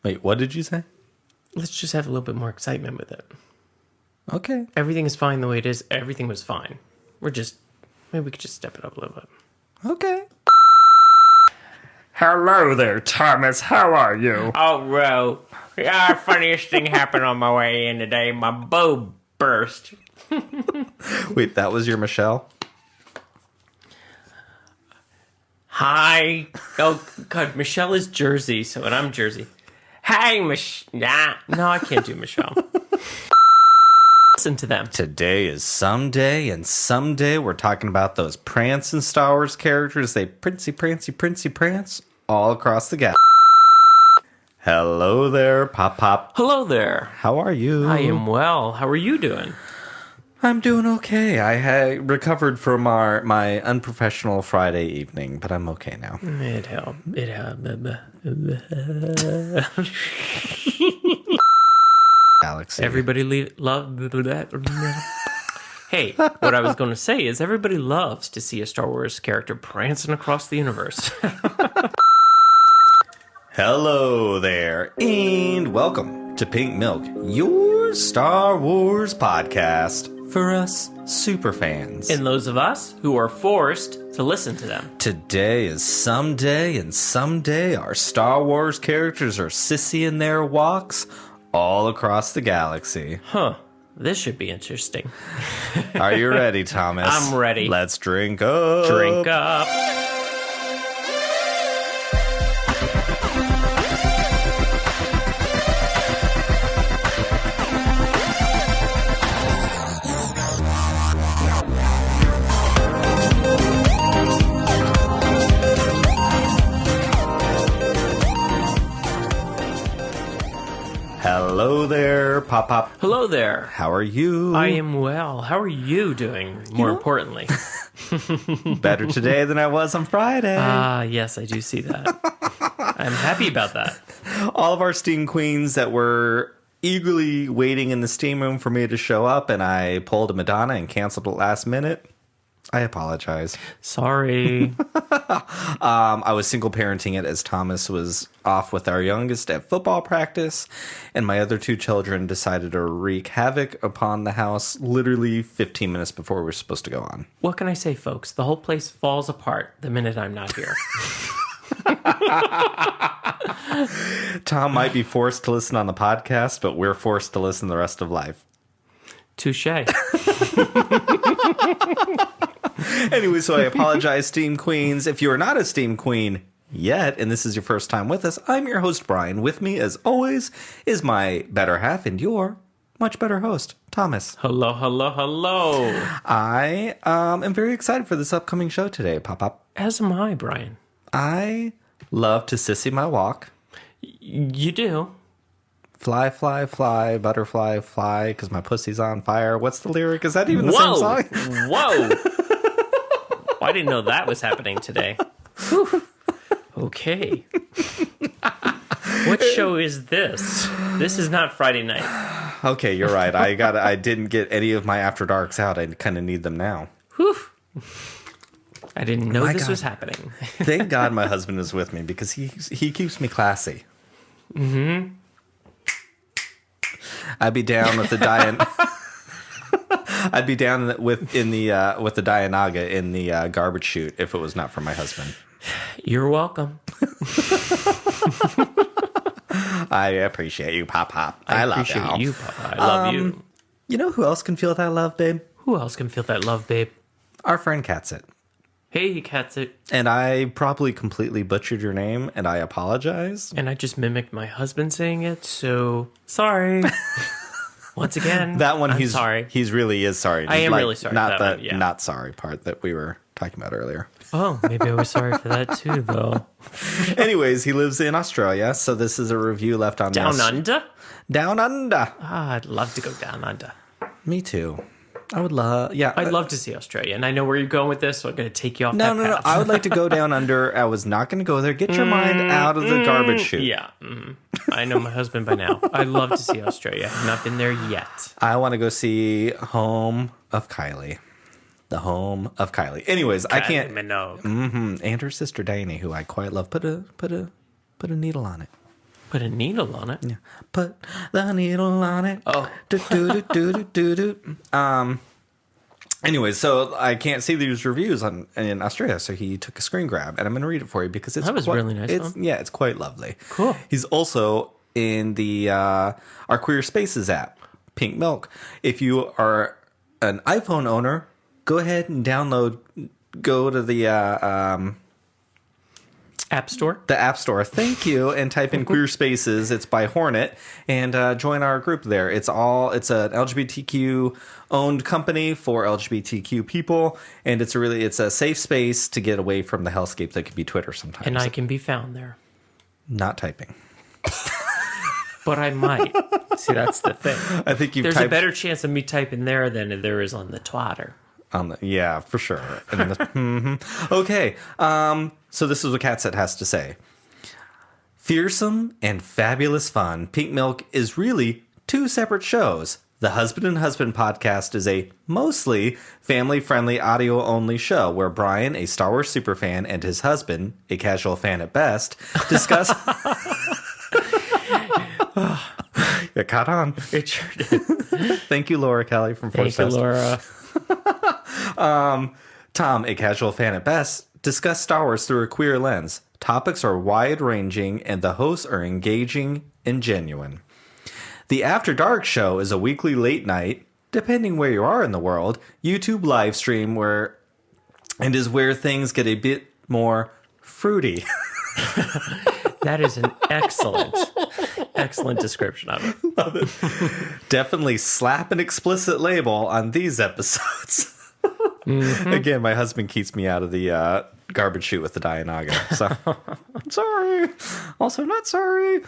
Wait, what did you say? Let's just have a little bit more excitement with it. Okay. Everything is fine the way it is. Everything was fine. Maybe we could just step it up a little bit. Okay. Hello there, Thomas. How are you? Oh, bro. Yeah, funniest thing happened on my way in today. My boob burst. Wait, that was your Michelle? Hi. Oh, God. Michelle is Jersey, and I'm Jersey. Hi, Michelle. No, I can't do Michelle. Listen to them. Today is someday, and someday we're talking about those prancing Star Wars characters. They prancy, prance all across the galaxy. Hello there, Pop. Hello there. How are you? I am well. How are you doing? I'm doing okay. I had recovered from my unprofessional Friday evening, but I'm okay now. It helped. Galaxy. Everybody love that. Hey, what I was going to say is everybody loves to see a Star Wars character prancing across the universe. Hello there, and welcome to Pink Milk, your Star Wars podcast for us superfans. And those of us who are forced to listen to them. Today is someday, and someday our Star Wars characters are sissy in their walks all across the galaxy. Huh. This should be interesting. Are you ready, Thomas? I'm ready. Let's drink up. Drink up. Hello there, Pop. Hello there. How are you? I am well. How are you doing, more importantly? Better today than I was on Friday. Yes, I do see that. I'm happy about that. All of our Steam Queens that were eagerly waiting in the Steam room for me to show up, and I pulled a Madonna and canceled it last minute. I apologize. Sorry. I was single parenting it as Thomas was off with our youngest at football practice, and my other two children decided to wreak havoc upon the house literally 15 minutes before we were supposed to go on. What can I say, folks? The whole place falls apart the minute I'm not here. Tom might be forced to listen on the podcast, but we're forced to listen the rest of life. Touche. Anyway, so I apologize, Steam Queens. If you are not a Steam Queen yet, and this is your first time with us, I'm your host, Bryan. With me, as always, is my better half and your much better host, Thomas. Hello. I am very excited for this upcoming show today, Pop. As am I, Bryan. I love to sissy my walk. You do. Fly, fly, fly, butterfly, fly, because my pussy's on fire. What's the lyric? Is that even the same song? Whoa. I didn't know that was happening today. Whew. Okay. What show is this? This is not Friday night. Okay, you're right. I didn't get any of my After Darks out. I kind of need them now. Whew. I didn't know this was happening. Thank God my husband is with me because he keeps me classy. Mm-hmm. I'd be down with the I'd be down with the Dianaga in the garbage chute if it was not for my husband. You're welcome. I appreciate you, Pop. I love you, Pop. I love you. You know who else can feel that love, babe? Who else can feel that love, babe? Our friend Catsit. Hey, Catsit. And I probably completely butchered your name, and I apologize. And I just mimicked my husband saying it, so sorry. Once again, that one, I'm sorry. He really is sorry. I am really sorry. Not for that one, yeah. Not sorry part that we were talking about earlier. Oh, maybe I was sorry for that too, though. Anyways, he lives in Australia, so this is a review left on Down Under? Down Under. I'd love to go Down Under. Me too. I would love, yeah. I'd love to see Australia, and I know where you're going with this, so I'm going to take you off that path. No. I would like to go Down Under. I was not going to go there. Get your mind out of the garbage chute. Yeah. I know my husband by now. I'd love to see Australia. I've not been there yet. I want to go see Home of Kylie. The Home of Kylie. Anyways, I can't. Minogue. And her sister Dani, who I quite love. Put a needle on it. Put a needle on it. Yeah. Put the needle on it. Oh. Do, do, do, do, do, do. Anyway, so I can't see these reviews in Australia, so he took a screen grab, and I'm going to read it for you because it's That was really nice of him. Yeah, it's quite lovely. Cool. He's also in the our Queer Spaces app, Pink Milk. If you are an iPhone owner, go ahead and go to the App Store. the App Store. Thank you, and type in Queer Spaces. It's by Hornet, and join our group there. It's an LGBTQ owned company for LGBTQ people, and it's a safe space to get away from the hellscape that can be Twitter sometimes. And I can be found there. Not typing. But I might. See, that's the thing. I think There's a better chance of me typing there than there is on the Twitter. Yeah, for sure. Okay. So this is what Catset has to say. Fearsome and fabulous fun. Pink Milk is really two separate shows. The Husband and Husband podcast is a mostly family-friendly audio-only show where Bryan, a Star Wars superfan, and his husband, a casual fan at best, discuss... It caught on. It sure did. Thank you, Laura Kelly from Force Thank you, Laura. Tom, a casual fan at best, discuss Star Wars through a queer lens. Topics are wide-ranging, and the hosts are engaging and genuine. The After Dark show is a weekly late night, depending where you are in the world, YouTube live stream where things get a bit more fruity. That is an excellent description of it. Love it. Definitely slap an explicit label on these episodes. Mm-hmm. Again, my husband keeps me out of the garbage chute with the Dianaga. So I'm sorry. Also not sorry.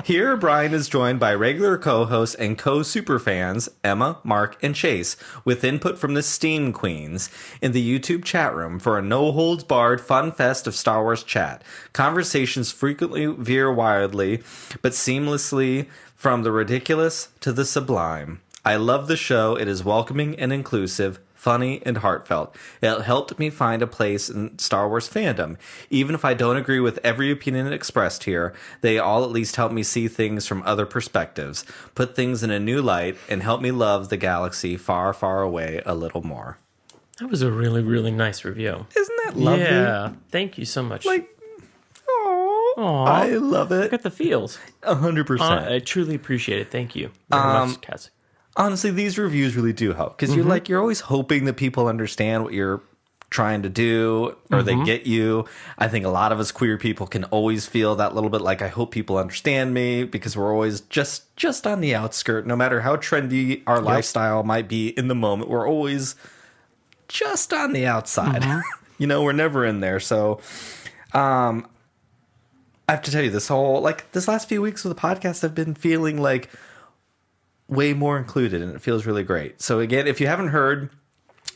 Here, Bryan is joined by regular co-hosts and co-superfans Emma, Mark, and Chase, with input from the Steam Queens in the YouTube chat room for a no-holds-barred fun fest of Star Wars chat. Conversations frequently veer wildly, but seamlessly from the ridiculous to the sublime. I love the show. It is welcoming and inclusive, funny and heartfelt. It helped me find a place in Star Wars fandom. Even if I don't agree with every opinion expressed here, they all at least help me see things from other perspectives, put things in a new light, and help me love the galaxy far, far away a little more. That was a really, really nice review. Isn't that lovely? Yeah. Thank you so much. Aww. I love it. I got the feels. 100%. I truly appreciate it. Thank you very much, Cassie. Honestly, these reviews really do help because you're always hoping that people understand what you're trying to do or they get you. I think a lot of us queer people can always feel that little bit like, I hope people understand me, because we're always just on the outskirt. No matter how trendy our lifestyle might be in the moment, we're always just on the outside. We're never in there. So I have to tell you, this last few weeks of the podcast, I've been feeling like way more included, and it feels really great. So again, if you haven't heard,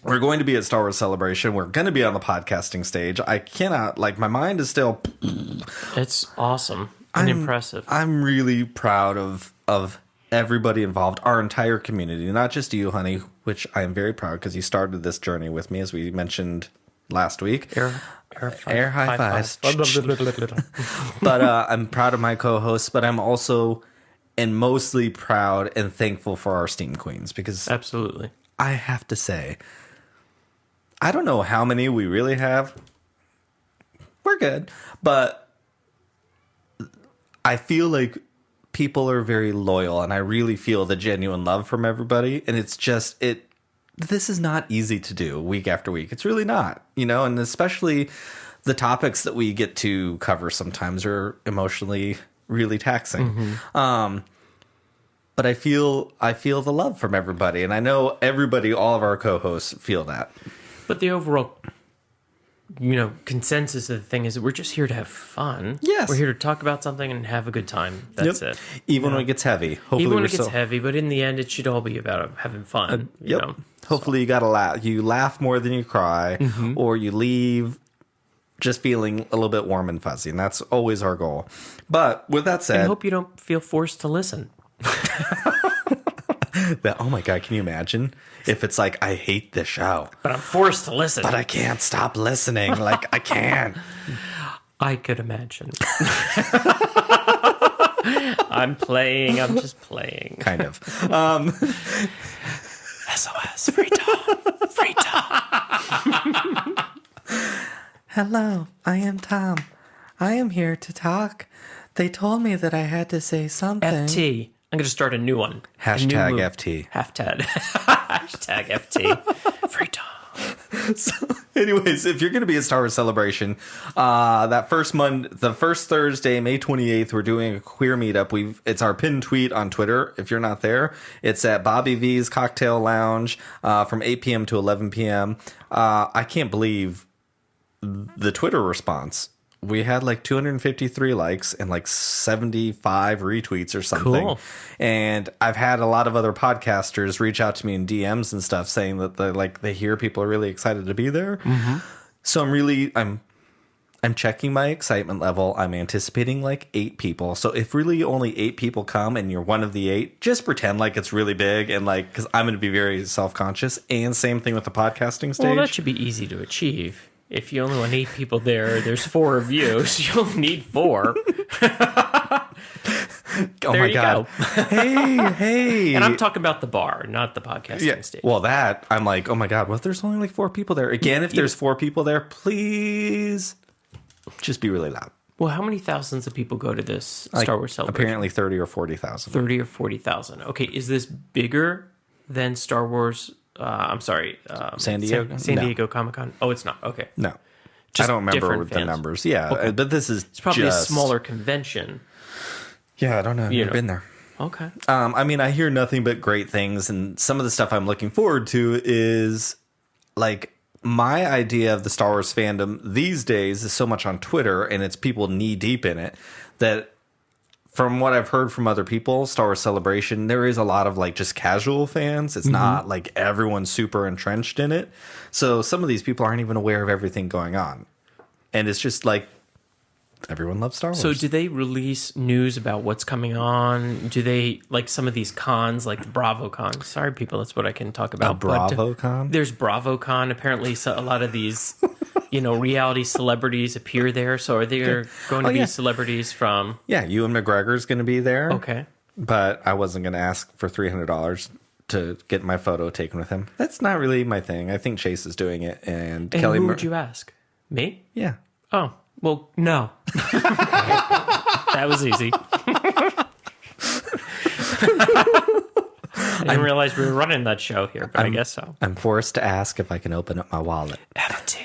we're going to be at Star Wars Celebration. We're going to be on the podcasting stage. I cannot, my mind is still... It's awesome and impressive. I'm really proud of everybody involved, our entire community, not just you, honey, which I am very proud because you started this journey with me, as we mentioned last week. Air high fives. But I'm proud of my co-hosts, but I'm also... and mostly proud and thankful for our Steam Queens, because absolutely, I have to say, I don't know how many we really have. We're good, but I feel like people are very loyal, and I really feel the genuine love from everybody. And it's just this is not easy to do week after week. It's really not, and especially the topics that we get to cover sometimes are emotionally really taxing. But I feel the love from everybody, and I know all of our co-hosts feel that. But the overall, consensus of the thing is that we're just here to have fun. Yes. We're here to talk about something and have a good time. That's it. Even when it gets heavy. Hopefully even when it gets heavy, but in the end, it should all be about having fun. Hopefully you got to laugh. You laugh more than you cry, or you leave just feeling a little bit warm and fuzzy, and that's always our goal. But with that said... I hope you don't feel forced to listen. Oh my God, can you imagine if it's like, I hate this show, but I'm forced to listen, but I can't stop listening. I can't. I could imagine. I'm just playing. Kind of. SOS, free Tom. Free Tom. Hello, I am Tom. I am here to talk. They told me that I had to say something. FT. I'm going to start a new one. Hashtag FT. Hashtag FT. Free Tom. So, anyways, if you're going to be at Star Wars Celebration, the first Thursday, May 28th, we're doing a queer meetup. It's our pinned tweet on Twitter. If you're not there, it's at Bobby V's Cocktail Lounge from 8 p.m. to 11 p.m. I can't believe the Twitter response. We had like 253 likes and like 75 retweets or something. Cool. And I've had a lot of other podcasters reach out to me in DMs and stuff saying that they hear people are really excited to be there. Mm-hmm. So I'm checking my excitement level. I'm anticipating like 8 people. So if really only 8 people come and you're one of the 8, just pretend like it's really big and like, because I'm going to be very self-conscious. And same thing with the podcasting stage. Well, that should be easy to achieve. If you only want 8 people there's 4 of you, so you'll need 4. Oh there my you God. go. Hey. And I'm talking about the bar, not the podcasting stage. Well, I'm like, oh my God, what if there's only like 4 people there? Again, if there's 4 people there, please just be really loud. Well, how many thousands of people go to this Star Wars celebration? Apparently 30 or 40,000. 30 or 40,000. Okay, is this bigger than Star Wars? I'm sorry. San Diego? San Diego Comic-Con? Oh, it's not. Okay. No. Just I don't remember different the fans. numbers. Yeah, Okay. but this is It's probably just a smaller convention. Yeah, I don't know. I've never been there. Okay. I mean, I hear nothing but great things, and some of the stuff I'm looking forward to is like my idea of the Star Wars fandom these days is so much on Twitter, and it's people knee deep in it that. From what I've heard from other people, Star Wars Celebration, there is a lot of like just casual fans. It's not like everyone's super entrenched in it. So some of these people aren't even aware of everything going on. And it's just like everyone loves Star Wars. So do they release news about what's coming on? Do they, like some of these cons, like BravoCon? Sorry, people, that's what I can talk about. BravoCon? There's BravoCon. Apparently, a lot of these, reality celebrities appear there. So are there going to be celebrities from... Yeah, Ewan McGregor's going to be there. Okay. But I wasn't going to ask for $300 to get my photo taken with him. That's not really my thing. I think Chase is doing it. And Kelly who would you ask? Me? Yeah. Oh, well, no. That was easy. I didn't realize we were running that show here, but I guess so. I'm forced to ask if I can open up my wallet. FT.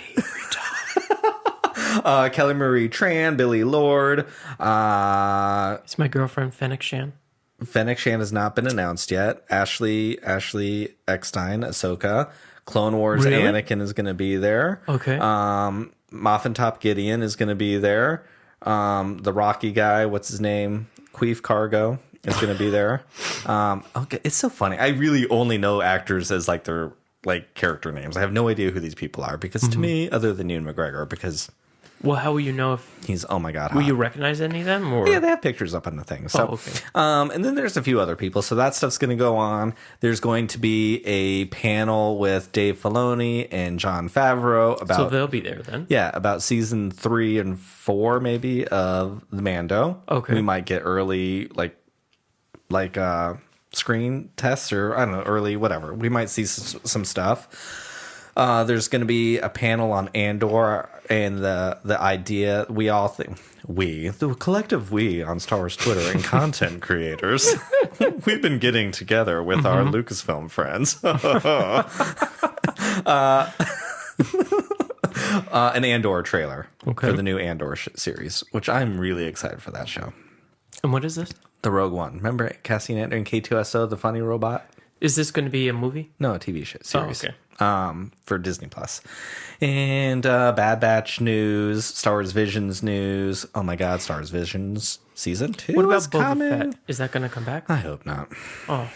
Kelly Marie Tran, Billy Lord. Is my girlfriend Fennec Shan? Fennec Shan has not been announced yet. Ashley Eckstein, Ahsoka. Clone Wars Really? Anakin is going to be there. Okay. Moffin Top Gideon is going to be there. The Rocky guy, what's his name? Queef Cargo is going to be there. Okay, it's so funny. I really only know actors as like their like character names. I have no idea who these people are because to me, other than Ewan McGregor, because Well, how will you know if... he's, oh my God, Will hot. you recognize any of them? Or? Yeah, they have pictures up on the thing. So, okay. And then there's a few other people. So that stuff's going to go on. There's going to be a panel with Dave Filoni and Jon Favreau about... So they'll be there then? Yeah, about season 3 and 4 maybe of the Mando. Okay. We might get early, like screen tests or, I don't know, early whatever. We might see some stuff. There's going to be a panel on Andor and the idea we all think the collective we on Star Wars Twitter and content creators we've been getting together with our Lucasfilm friends. An Andor trailer for the new Andor series, which I'm really excited for that show. And what is this? The Rogue One. Remember Cassian Andor and K2SO, the funny robot? Is this going to be a movie? No, a TV series. Oh, okay. For Disney Plus. And Bad Batch news, Star Wars Visions news. Oh my God, Star Wars Visions season 2 What about is Boba coming. Fett? Is that going to come back? I hope not. Oh,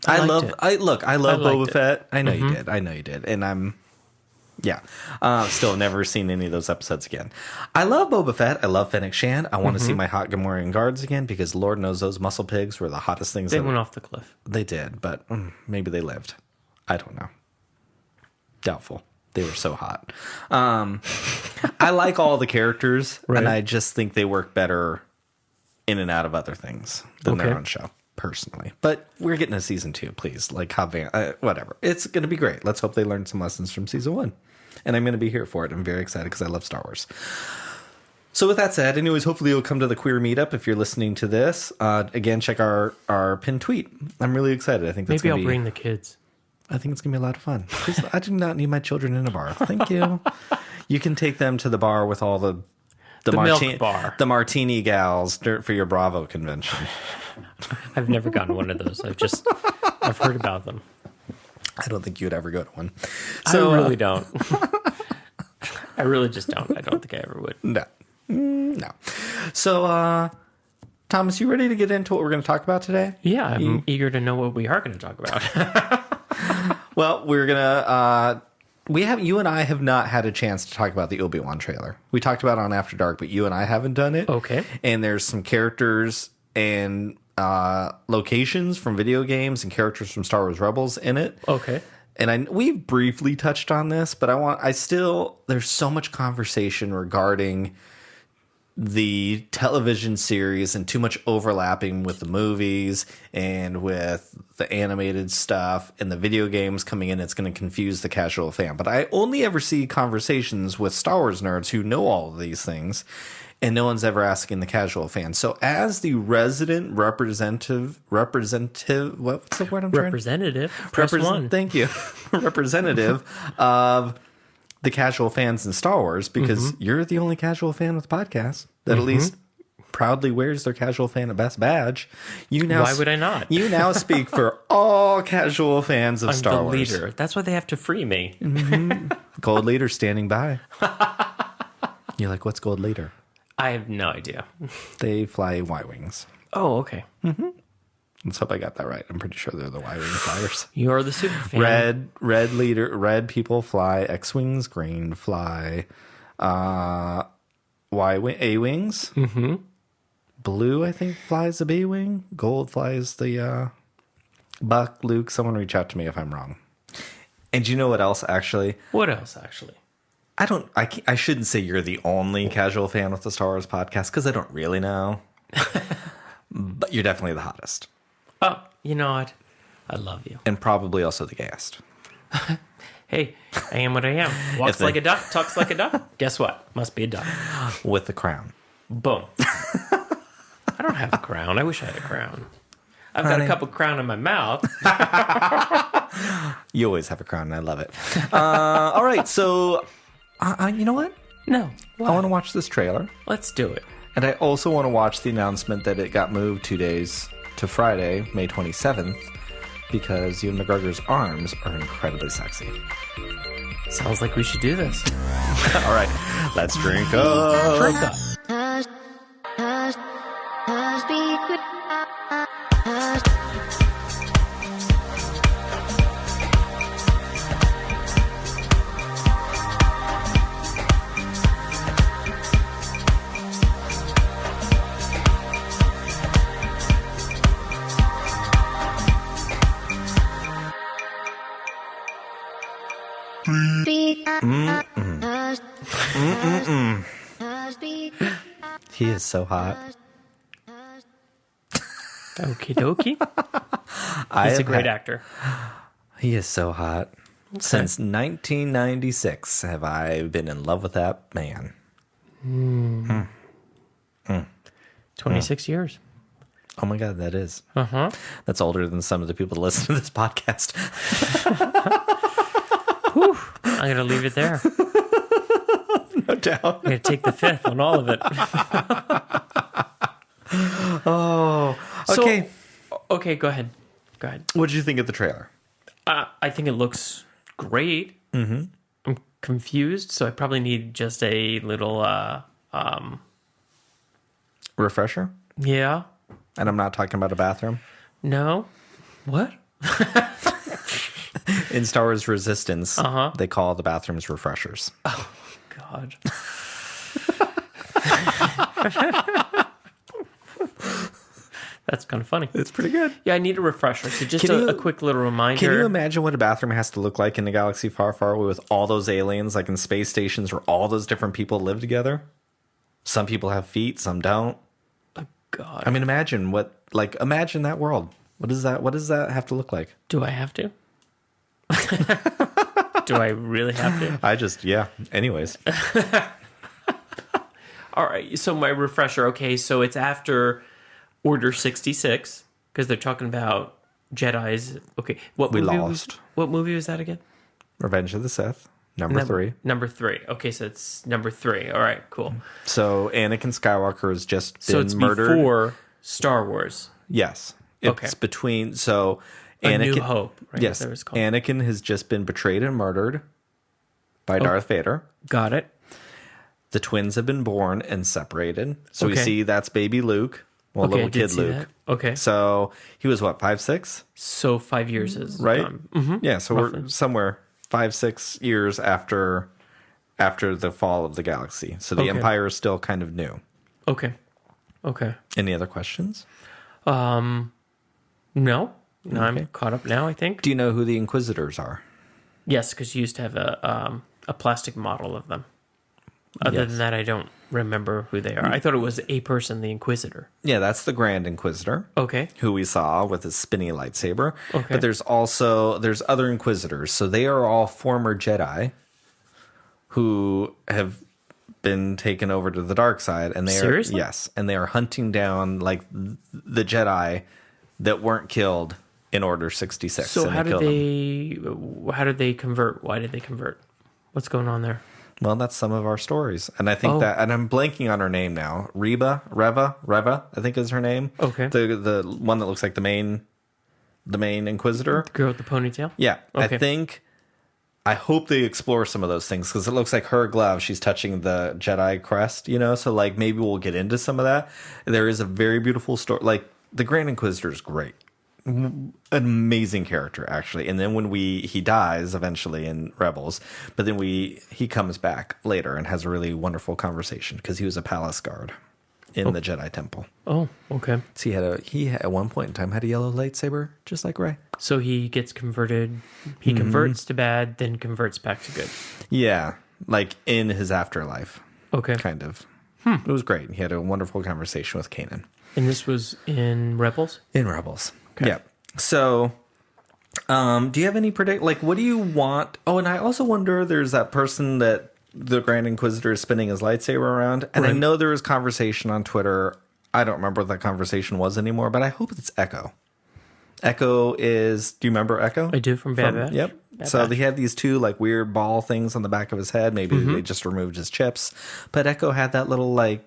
I love liked it. I love I liked Boba it. Fett. I know you did. I know you did. And I'm still never seen any of those episodes again. I love Boba Fett. I love Fennec Shan. I want to see my hot Gamorrean guards again because Lord knows those muscle pigs were the hottest things. They went off the cliff. They did, but maybe they lived. I don't know. Doubtful. They were so hot. I like all the characters, and I just think they work better in and out of other things than their own show, personally. But we're getting a season 2, please. Like, whatever. It's going to be great. Let's hope they learn some lessons from season 1. And I'm going to be here for it. I'm very excited because I love Star Wars. So with that said, anyways, hopefully you'll come to the queer meetup if you're listening to this. Again, check our pinned tweet. I'm really excited. I think that's maybe I'll bring the kids. I think it's going to be a lot of fun. I do not need my children in a bar. Thank you. You can take them to the bar with all the milk bar. The martini gals for your Bravo convention. I've never gotten one of those. I've heard about them. I don't think you'd ever go to one. So, I really don't. I really just don't. I don't think I ever would. No. So, Thomas, you ready to get into what we're going to talk about today? Yeah, I'm eager to know what we are going to talk about. Well, we're gonna. You and I have not had a chance to talk about the Obi-Wan trailer. We talked about it on After Dark, but you and I haven't done it. Okay. And there's some characters and locations from video games and characters from Star Wars Rebels in it. Okay. And we've briefly touched on this, but there's so much conversation regarding the television series and too much overlapping with the movies and with the animated stuff and the video games coming in. It's going to confuse the casual fan. But I only ever see conversations with Star Wars nerds who know all of these things, and no one's ever asking the casual fan. So as the resident representative, what's the word I'm trying? Representative. Press one. Thank you. Representative of the casual fans in Star Wars, because you're the only casual fan with podcasts that at least proudly wears their casual fan at best badge. Why would I not? You now speak for all casual fans of Star Wars. I'm the leader. That's why they have to free me. Gold Leader standing by. You're like, what's Gold Leader? I have no idea. They fly Y-Wings. Oh, okay. Let's hope I got that right. I'm pretty sure they're the Y-Wing flyers. You're the super fan. Red people fly X-Wings, green fly A-Wings. Mm-hmm. Blue, I think, flies the B-Wing. Gold flies the Buck, Luke. Someone reach out to me if I'm wrong. And do you know what else, actually? What else, actually? I shouldn't say you're the only casual fan with the Star Wars podcast, because I don't really know. But you're definitely the hottest. Oh, you know what? I love you. And probably also the gayest. Hey, I am what I am. Walks like a duck, talks like a duck. Guess what? Must be a duck. With the crown. Boom. I don't have a crown. I wish I had a crown. I've got a couple crown in my mouth. You always have a crown, and I love it. All right, so you know what? No. What? I want to watch this trailer. Let's do it. And I also want to watch the announcement that it got moved 2 days to Friday, May 27th, because Ewan McGregor's arms are incredibly sexy. Sounds like we should do this. All right, let's drink up. Drink up. He is so hot. Okie dokie. He's a great actor. He is so hot. Okay. Since 1996 have I been in love with that man. 26 years. Oh my God, that is. Uh-huh. That's older than some of the people that listen to this podcast. Whew. I'm going to leave it there. No doubt. I'm going to take the fifth on all of it. Oh, okay. Okay, go ahead. What did you think of the trailer? I think it looks great. Mm-hmm. I'm confused, so I probably need just a little... refresher? Yeah. And I'm not talking about a bathroom? No. What? In Star Wars Resistance, they call the bathrooms refreshers. Oh, God. That's kind of funny. It's pretty good. Yeah, I need a refresher. So just Can you- a quick little reminder. Can you imagine what a bathroom has to look like in a galaxy far, far away with all those aliens, like in space stations where all those different people live together? Some people have feet, some don't. Oh, God. I mean, imagine that world. What does that have to look like? Do I have to? Do I really have to? Anyways. All right. So my refresher. Okay. So it's after Order 66 because they're talking about Jedi's. Okay. What movie was that again? Revenge of the Sith. Number 3. Number 3. Okay. So it's number 3. All right. Cool. So Anakin Skywalker has just been So it's murdered. before Star Wars. Yes. It's between. So A Anakin. New Hope. Right? Yes. That was called. Anakin has just been betrayed and murdered by Darth Vader. Got it. The twins have been born and separated. So we Okay. see that's baby Luke. Well, Okay, I little did kid see Luke. that. Okay. So he was what, 5, 6? So 5 years is Right? Mm-hmm. Yeah, so we're somewhere 5, 6 years after the fall of the galaxy. So the Okay. Empire is still kind of new. Okay. Okay. Any other questions? No. I'm caught up now, I think. Do you know who the Inquisitors are? Yes, because you used to have a plastic model of them. Other than that, I don't remember who they are. I thought it was a person, the Inquisitor. Yeah, that's the Grand Inquisitor. Okay. Who we saw with his spinny lightsaber. Okay. But there's other Inquisitors. So they are all former Jedi who have been taken over to the dark side, and Seriously? Yes, and they are hunting down like the Jedi that weren't killed in Order 66. So and how killed them. did they convert? Why did they convert? What's going on there? Well, that's some of our stories, and I think and I'm blanking on her name now. Reva, I think is her name. Okay. The one that looks like the main Inquisitor. The girl with the ponytail? Yeah, Okay. I hope they explore some of those things because it looks like her glove, she's touching the Jedi crest, so like maybe we'll get into some of that. There is a very beautiful story. Like the Grand Inquisitor is great. An amazing character, actually. And then when he dies eventually in Rebels, but then he comes back later and has a really wonderful conversation because he was a palace guard in the Jedi Temple. Oh, okay. So he at one point in time had a yellow lightsaber, just like Rey. So he gets converted. He converts to bad, then converts back to good. Yeah, like in his afterlife. Okay. Kind of. It was great. He had a wonderful conversation with Kanan. And this was in Rebels? In Rebels. Okay. Yeah. So, do you have any what do you want? Oh, and I also wonder, there's that person that the Grand Inquisitor is spinning his lightsaber around. And I know there was conversation on Twitter. I don't remember what that conversation was anymore, but I hope it's Echo. Echo is, do you remember Echo? I do, from Bad Batch. Yep. So they had these two weird ball things on the back of his head. Maybe they just removed his chips. But Echo had that little I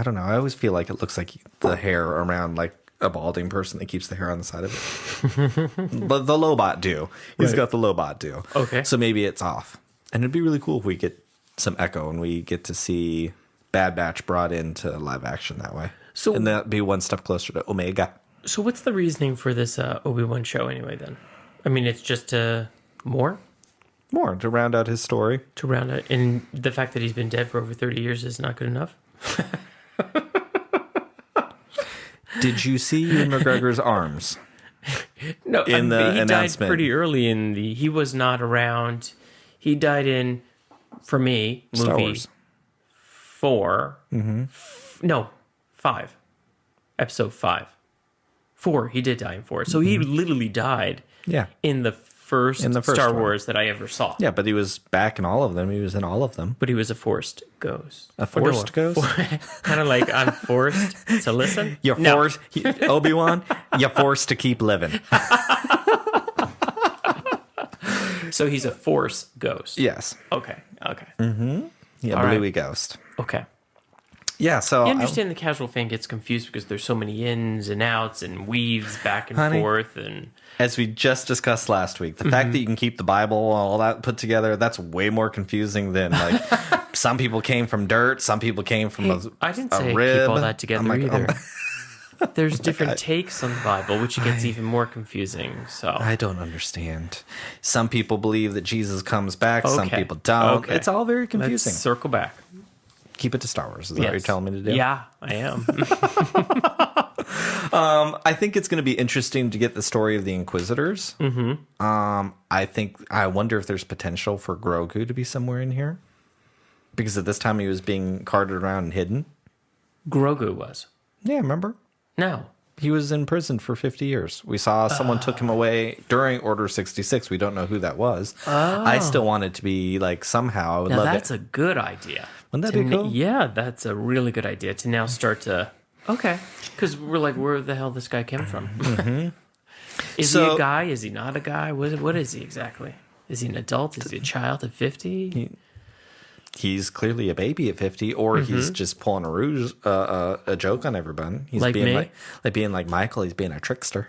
don't know. I always feel like it looks like the hair around a balding person that keeps the hair on the side of it. But the Lobot do. He's got the Lobot do. Okay. So maybe it's off. And it'd be really cool if we get some Echo and we get to see Bad Batch brought into live action that way. So- and that'd be one step closer to Omega. So what's the reasoning for this Obi-Wan show anyway, then? I mean, it's just more To round out his story. to round it. And the fact that he's been dead for over 30 years is not good enough? Did you see Ewan McGregor's arms? No, In the he died announcement. pretty early in the... He was not around. He died in, for me, movie Star Wars. 4. No, 5. Episode 5. 4, he did die in 4. So he literally died Yeah. in the first first Star one. Wars that I ever saw. Yeah, but he was back in all of them. He was in all of them. But he was a forced ghost. A forced ghost? Kind of like I'm forced to listen. You're No. forced, Obi-Wan, you're forced to keep living. So he's a force ghost. Yes. Okay. Yeah, All right. Bluey Ghost. Okay. Yeah, so I understand the casual fan gets confused because there's so many ins and outs and weaves back and Honey. forth and as we just discussed last week, the fact that you can keep the Bible, all that put together, that's way more confusing than some people came from dirt, some people came from I didn't a say rib. keep all that together I'm like, either. There's different takes on the Bible, which gets even more confusing. So I don't understand. Some people believe that Jesus comes back, some Okay. people don't. Okay. It's all very let's confusing. circle back. Keep it to Star Wars. Is that what you're Yes. telling me to do? Yeah, I am. I think it's going to be interesting to get the story of the Inquisitors. I wonder if there's potential for Grogu to be somewhere in here, because at this time he was being carted around and hidden. Grogu was. Yeah, remember? No. He was in prison for 50 years. We saw someone took him away during Order 66. We don't know who that was. I still want it to be like somehow. I would love That's it. a good idea. Wouldn't that be cool? Yeah, that's a really good idea to now start to... Okay. Because we're like, where the hell this guy came from? Is he a guy? Is he not a guy? What is he exactly? Is he an adult? Is he a child at 50? He's clearly a baby at 50, or he's just pulling a joke on everyone. He's Like being me? like being like Michael. He's being a trickster.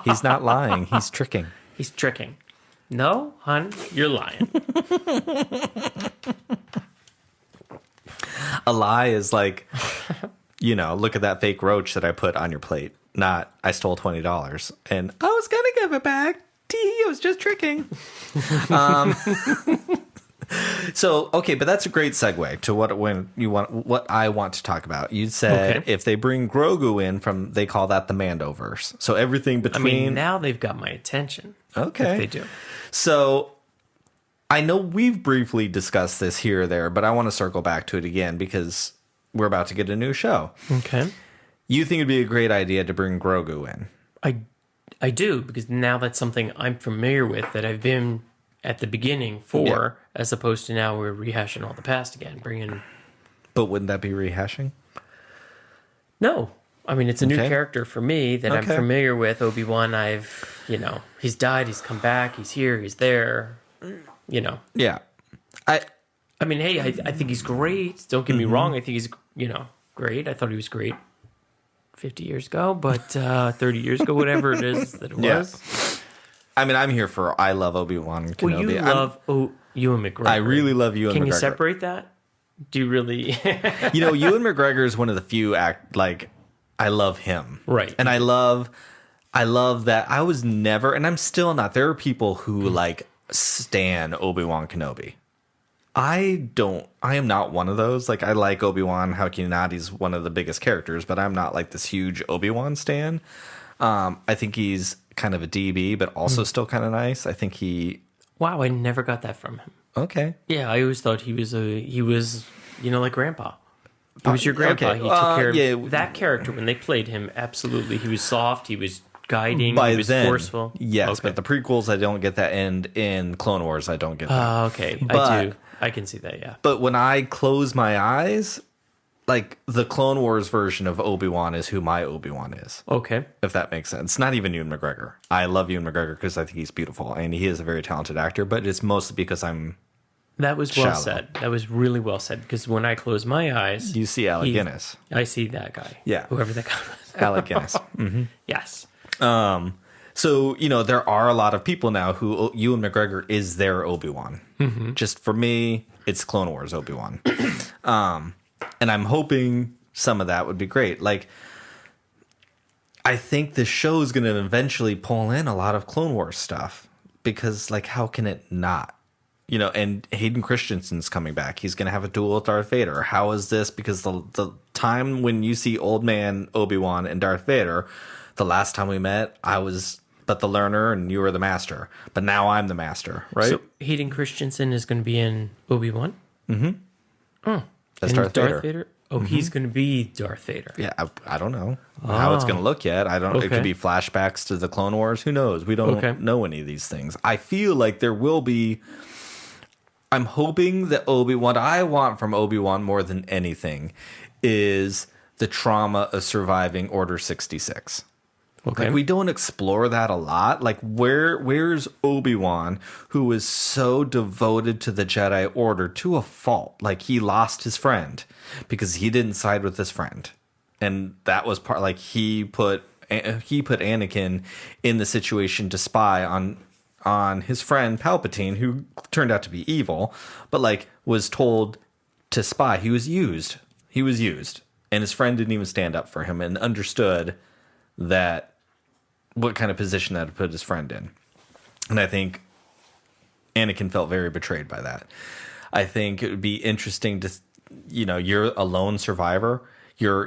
He's not lying. He's tricking. He's tricking. No, hon, you're lying. A lie is like, look at that fake roach that I put on your plate. Not, I stole $20 and I was gonna give it back. Tee, I was just tricking. So, okay, but that's a great segue to what I want to talk about. You said if they bring Grogu in they call that the Mandoverse. So everything between... now they've got my attention. Okay. If they do. So I know we've briefly discussed this here or there, but I want to circle back to it again because we're about to get a new show. Okay. You think it'd be a great idea to bring Grogu in? I do, because now that's something I'm familiar with, that I've been at the beginning for, as opposed to now we're rehashing all the past again, bringing... But wouldn't that be rehashing? No. I mean, it's a new character for me that I'm familiar with. Obi-Wan, he's died, he's come back, he's here, he's there, Yeah. I mean, hey, I think he's great. Don't get me wrong. I think he's, great. I thought he was great 50 years ago, but 30 years ago, whatever it is that it was. I mean, I'm here for I love Obi-Wan Kenobi. Well, you love Ewan McGregor. I really love Ewan McGregor. Can you separate that? Do you really? Ewan McGregor is one of the few I love him. Right. And I love that I was never, and I'm still not, there are people who stan Obi-Wan Kenobi. I am not one of those. I like Obi-Wan. How can you not? He's one of the biggest characters, but I'm not this huge Obi-Wan stan. I think he's kind of a DB, but also still kind of nice. I think he... Wow, I never got that from him. Okay. Yeah, I always thought he was like Grandpa. He was your grandpa. Okay. He took care of that character when they played him. Absolutely. He was soft. He was guiding. He was forceful. Yes, but the prequels, I don't get that. And in Clone Wars, I don't get that. Okay. I do. I can see that, yeah. But when I close my eyes... the Clone Wars version of Obi-Wan is who my Obi-Wan is. Okay. If that makes sense. Not even Ewan McGregor. I love Ewan McGregor because I think he's beautiful and he is a very talented actor, but it's mostly because I'm That was well said. That was really well said, because when I close my eyes... You see Alec Guinness. I see that guy. Yeah. Whoever that guy was. Alec Guinness. Yes. So, there are a lot of people now who Ewan McGregor is their Obi-Wan. Just for me, it's Clone Wars Obi-Wan. And I'm hoping some of that would be great. I think the show is going to eventually pull in a lot of Clone Wars stuff because, how can it not? And Hayden Christensen's coming back. He's going to have a duel with Darth Vader. How is this? Because the time when you see old man Obi-Wan and Darth Vader, the last time we met, I was but the learner and you were the master. But now I'm the master, right? So Hayden Christensen is going to be in Obi-Wan? That's Darth Vader. Oh, he's going to be Darth Vader. Yeah, I don't know how it's going to look yet. I don't. It could be flashbacks to the Clone Wars. Who knows? We don't know any of these things. I feel like there will be. I'm hoping that what I want from Obi-Wan more than anything is the trauma of surviving Order 66. Okay. We don't explore that a lot. Where's Obi-Wan, who was so devoted to the Jedi Order to a fault? He lost his friend because he didn't side with his friend. And that was part, he put Anakin in the situation to spy on his friend Palpatine, who turned out to be evil, but was told to spy. He was used. And his friend didn't even stand up for him and understood that what kind of position that would put his friend in. And I think Anakin felt very betrayed by that. I think it would be interesting to, you're a lone survivor. Your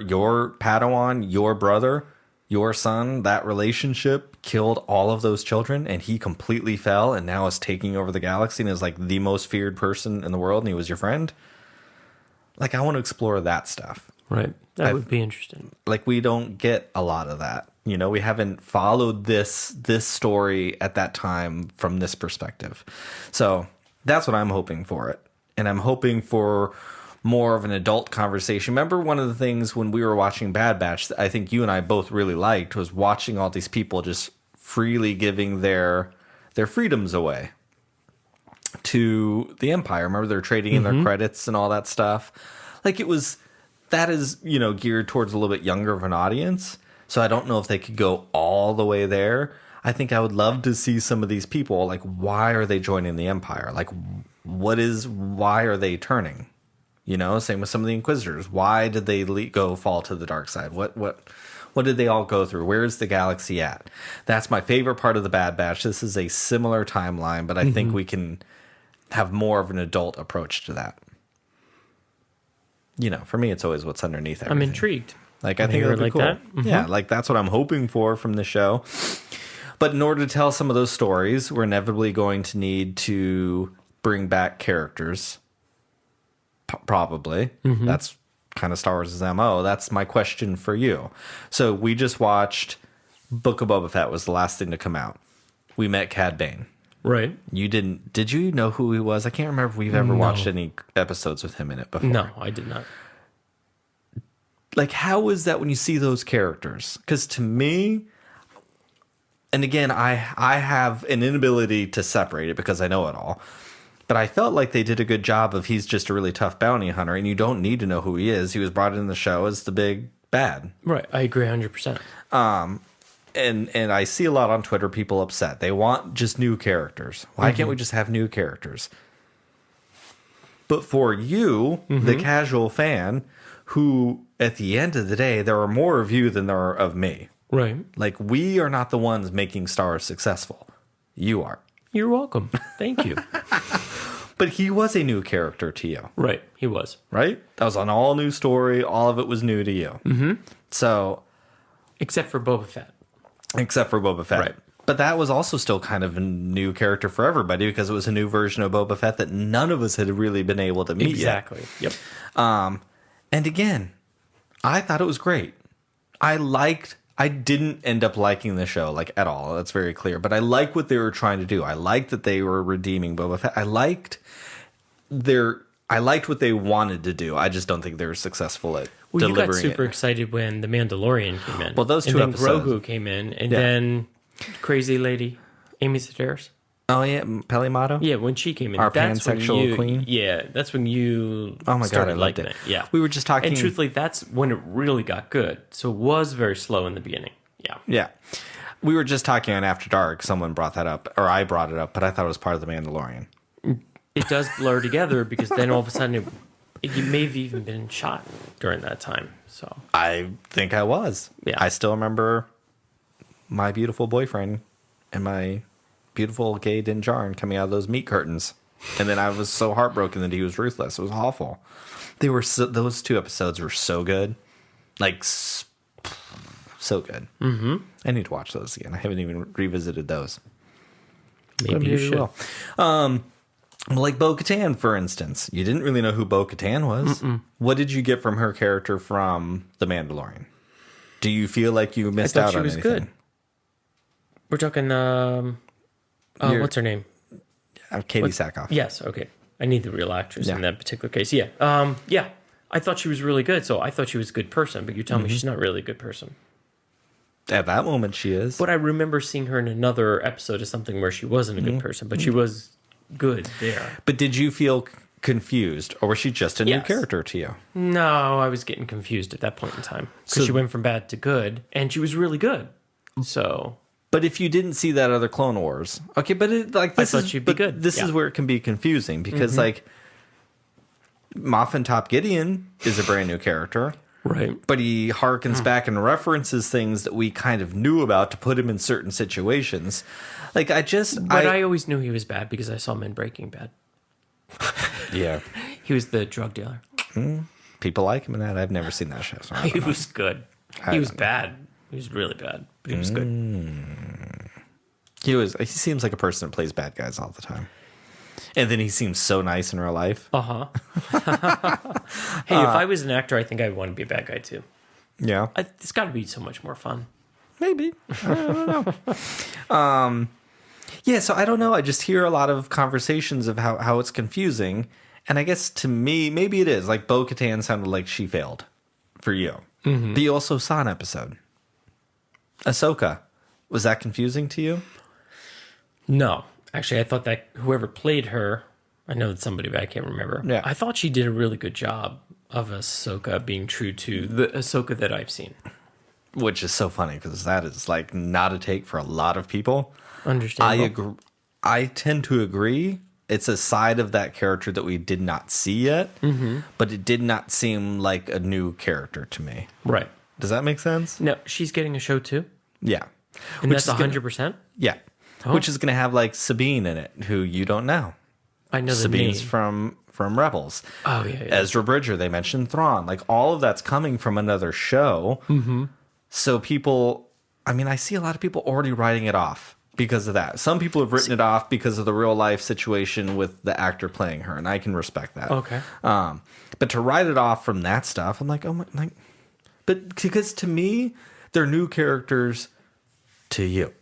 Padawan, your brother, your son, that relationship killed all of those children and he completely fell and now is taking over the galaxy and is like the most feared person in the world and he was your friend. Like, I want to explore that stuff. Right. That would be interesting. Like, we don't get a lot of that. You know, we haven't followed this story at that time from this perspective. So that's what I'm hoping for it. And I'm hoping for more of an adult conversation. Remember, one of the things when we were watching Bad Batch that I think you and I both really liked was watching all these people just freely giving their freedoms away to the Empire. Remember, they're trading in their credits and all that stuff. Like, that is, you know, geared towards a little bit younger of an audience. So I don't know if they could go all the way there. I think I would love to see some of these people, like, why are they joining the Empire? Like, why are they turning? You know, same with some of the Inquisitors. Why did they fall to the dark side? What did they all go through? Where is the galaxy at? That's my favorite part of the Bad Batch. This is a similar timeline, but I think we can have more of an adult approach to that. You know, for me, it's always what's underneath everything. I'm intrigued. Like, I think it would be cool. That? Yeah, like, that's what I'm hoping for from the show. But in order to tell some of those stories, we're inevitably going to need to bring back characters. Probably. That's kind of Star Wars' MO. That's my question for you. So we just watched Book of Boba Fett was the last thing to come out. We met Cad Bane. Right. You didn't. Did you know who he was? I can't remember if we've ever watched any episodes with him in it before. No, I did not. Like, how is that when you see those characters? Because to me, and again, I have an inability to separate it because I know it all. But I felt like they did a good job of he's just a really tough bounty hunter, and you don't need to know who he is. He was brought in the show as the big bad. Right. I agree 100%. And I see a lot on Twitter, people upset. They want just new characters. Why can't we just have new characters? But for you, the casual fan, who at the end of the day, there are more of you than there are of me. Right. Like, we are not the ones making Star Wars successful. You are. You're welcome. Thank you. But he was a new character to you. Right. He was. Right? That was an all new story. All of it was new to you. So. Except for Boba Fett. Right. But that was also still kind of a new character for everybody because it was a new version of Boba Fett that none of us had really been able to meet Exactly. Yet. Yep. And again, I thought it was great. I didn't end up liking the show, like, at all. That's very clear. But I like what they were trying to do. I liked that they were redeeming Boba Fett. I liked what they wanted to do. I just don't think they were successful at delivering it. You got super excited when The Mandalorian came in. Well, those two episodes. And then Grogu came in. And then Crazy Lady, Amy Sedaris. Oh, yeah, Peli Motto? Yeah, when she came in. Our pansexual queen? Yeah, that's when you oh my God, I loved liking it. Yeah. We were just talking. And truthfully, that's when it really got good. So it was very slow in the beginning. Yeah. Yeah. We were just talking on After Dark. Someone brought that up, or I brought it up, but I thought it was part of The Mandalorian. It does blur together because then all of a sudden you may have even been shot during that time. So I think I was. Yeah. I still remember my beautiful boyfriend and my beautiful gay Din Djarin coming out of those meat curtains. And then I was so heartbroken that he was ruthless. It was awful. Those two episodes were so good. Like, so good. I need to watch those again. I haven't even revisited those. maybe you should. Like Bo-Katan, for instance. You didn't really know who Bo-Katan was. What did you get from her character from The Mandalorian? Do you feel like you missed out on anything? I thought she was good. We're talking, what's her name? Katie Sackhoff. Yes, okay. I need the real actress in that particular case. Yeah. I thought she was really good, so I thought she was a good person, but you tell me she's not really a good person. At that moment, she is. But I remember seeing her in another episode of something where she wasn't a good person, but she was good there. But did you feel confused, or was she just a new character to you? No, I was getting confused at that point in time because she went from bad to good, and she was really good. So, but if you didn't see that other Clone Wars, okay, but I thought she'd be good. This is where it can be confusing because like Moff Top Gideon is a brand new character. Right. But he harkens back and references things that we kind of knew about to put him in certain situations. Like, I always knew he was bad because I saw him in Breaking Bad. Yeah. He was the drug dealer. People like him in that. I've never seen that show. So he was good. He was bad. He was really bad, but he was good. He seems like a person that plays bad guys all the time. And then he seems so nice in real life. Uh-huh. Hey, if I was an actor, I think I'd want to be a bad guy too. Yeah. It's got to be so much more fun. Maybe. I don't know. Yeah, so I don't know. I just hear a lot of conversations of how it's confusing. And I guess to me, maybe it is. Like Bo-Katan sounded like she failed for you. Mm-hmm. But you also saw an episode. Ahsoka. Was that confusing to you? No. Actually, I thought that whoever played her, I know it's somebody, but I can't remember. Yeah. I thought she did a really good job of Ahsoka being true to the Ahsoka that I've seen. Which is so funny because that is like not a take for a lot of people. Understandable. I tend to agree. It's a side of that character that we did not see yet, but it did not seem like a new character to me. Right. Does that make sense? No, she's getting a show too? Yeah. And that's 100%? Yeah. Oh. Which is going to have like Sabine in it, who you don't know. I know Sabine's the name. from Rebels. Oh, yeah. Ezra Bridger, they mentioned Thrawn. Like all of that's coming from another show. Mm-hmm. So people, I mean, I see a lot of people already writing it off because of that. Some people have written it off because of the real life situation with the actor playing her, and I can respect that. Okay. But to write it off from that stuff, I'm like, oh my, like, but because to me, they're new characters to you.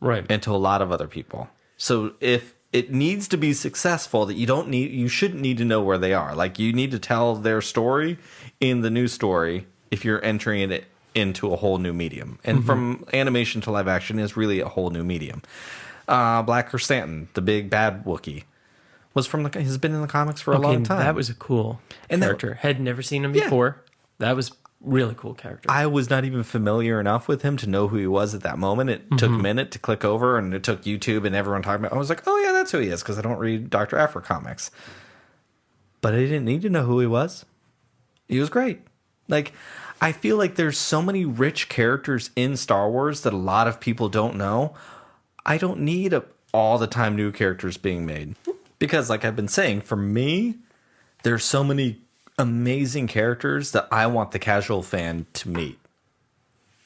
Right. And to a lot of other people. So if it needs to be successful, that you shouldn't need to know where they are. Like you need to tell their story in the new story if you're entering it into a whole new medium. And from animation to live action is really a whole new medium. Black Chrysanthemum, the big bad Wookiee, has been in the comics for a long time. That was a cool character. Had never seen him before. That was really cool character. I was not even familiar enough with him to know who he was at that moment. It took a minute to click over, and it took YouTube and everyone talking about. I was like, oh yeah, that's who he is, because I don't read Dr. Aphra comics. But I didn't need to know who he was. He was great. Like, I feel like there's so many rich characters in Star Wars that a lot of people don't know. I don't need all the time new characters being made, because, like I've been saying, for me, there's so many amazing characters that I want the casual fan to meet.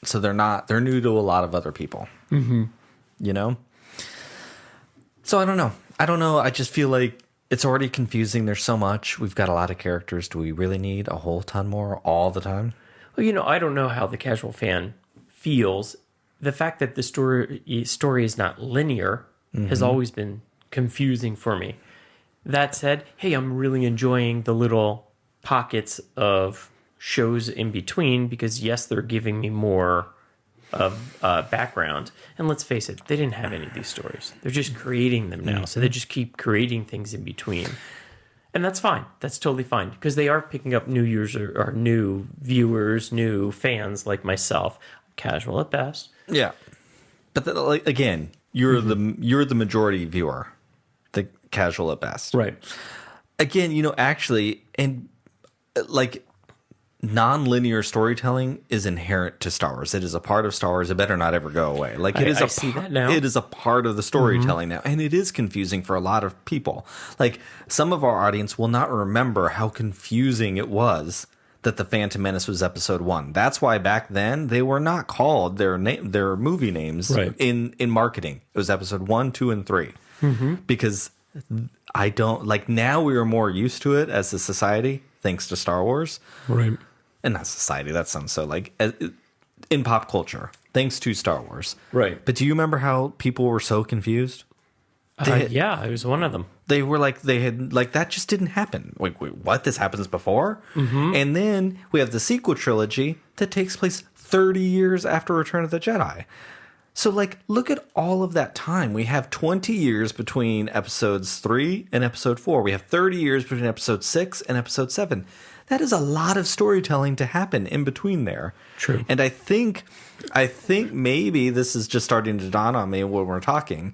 So they're new to a lot of other people. Mm-hmm. You know? So I don't know. I just feel like it's already confusing. There's so much. We've got a lot of characters. Do we really need a whole ton more all the time? Well, I don't know how the casual fan feels. The fact that the story is not linear has always been confusing for me. That said, hey, I'm really enjoying the little pockets of shows in between because, yes, they're giving me more of background. And let's face it, they didn't have any of these stories. They're just creating them now. So they just keep creating things in between. And that's fine. That's totally fine because they are picking up new users or new viewers, new fans like myself. Casual at best. Yeah. But again, you're the majority viewer, the casual at best. Right. Again, actually, and like non-linear storytelling is inherent to Star Wars. It is a part of Star Wars. It better not ever go away. Like I see that now. It is a part of the storytelling now, and it is confusing for a lot of people. Like some of our audience will not remember how confusing it was that The Phantom Menace was episode 1. That's why back then they were not called their movie names in marketing. It was episode 1, 2, and 3 because I don't like now we are more used to it as a society. Thanks to Star Wars. Right. And not society. That sounds so like in pop culture. Thanks to Star Wars. Right. But do you remember how people were so confused? Yeah, I was one of them. They were like, that just didn't happen. Wait, what? This happens before? Mm-hmm. And then we have the sequel trilogy that takes place 30 years after Return of the Jedi. So, look at all of that time. We have 20 years between episodes 3 and episode 4. We have 30 years between episode 6 and episode 7. That is a lot of storytelling to happen in between there. True. And I think maybe this is just starting to dawn on me when we're talking.